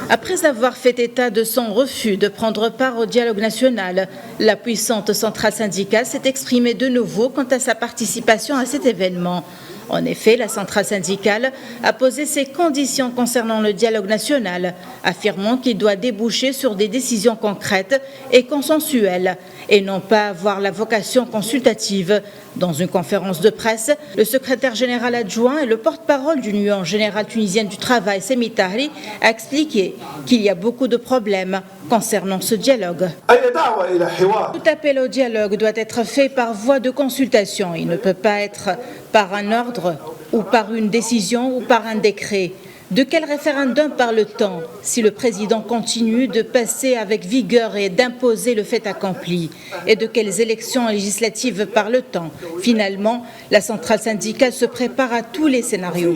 Après avoir fait état de son refus de prendre part au dialogue national, la puissante centrale syndicale s'est exprimée de nouveau quant à sa participation à cet événement. En effet, la centrale syndicale a posé ses conditions concernant le dialogue national, affirmant qu'il doit déboucher sur des décisions concrètes et consensuelles, et non pas avoir la vocation consultative. Dans une conférence de presse, le secrétaire général adjoint et le porte-parole de l'Union générale tunisienne du travail, Semi Tahri, a expliqué qu'il y a beaucoup de problèmes concernant ce dialogue. Tout appel au dialogue doit être fait par voie de consultation. Il ne peut pas être par un ordre ou par une décision ou par un décret. De quel référendum parle-t-on si le président continue de passer avec vigueur et d'imposer le fait accompli? Et de quelles élections législatives parle-t-on? Finalement, la centrale syndicale se prépare à tous les scénarios.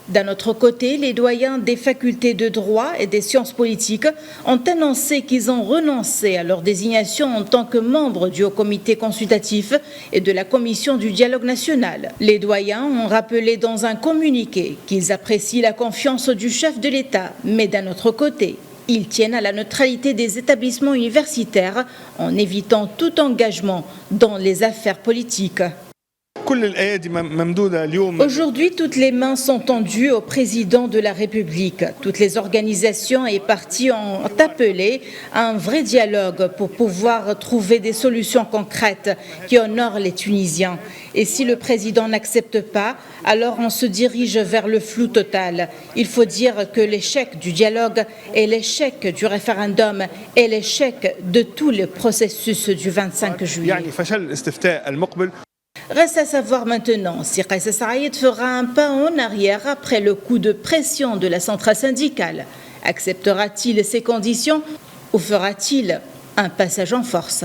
D'un autre côté, les doyens des facultés de droit et des sciences politiques ont annoncé qu'ils ont renoncé à leur désignation en tant que membres du Haut Comité consultatif et de la Commission du dialogue national. Les doyens ont rappelé dans un communiqué qu'ils apprécient la confiance du chef de l'État, mais d'un autre côté, ils tiennent à la neutralité des établissements universitaires en évitant tout engagement dans les affaires politiques. Aujourd'hui, toutes les mains sont tendues au président de la République. Toutes les organisations et partis ont appelé à un vrai dialogue pour pouvoir trouver des solutions concrètes qui honorent les Tunisiens. Et si le président n'accepte pas, alors on se dirige vers le flou total. Il faut dire que l'échec du dialogue est l'échec du référendum et l'échec de tout le processus du 25 juillet. Reste à savoir maintenant si Kais Saïed fera un pas en arrière après le coup de pression de la centrale syndicale. Acceptera-t-il ces conditions ou fera-t-il un passage en force ?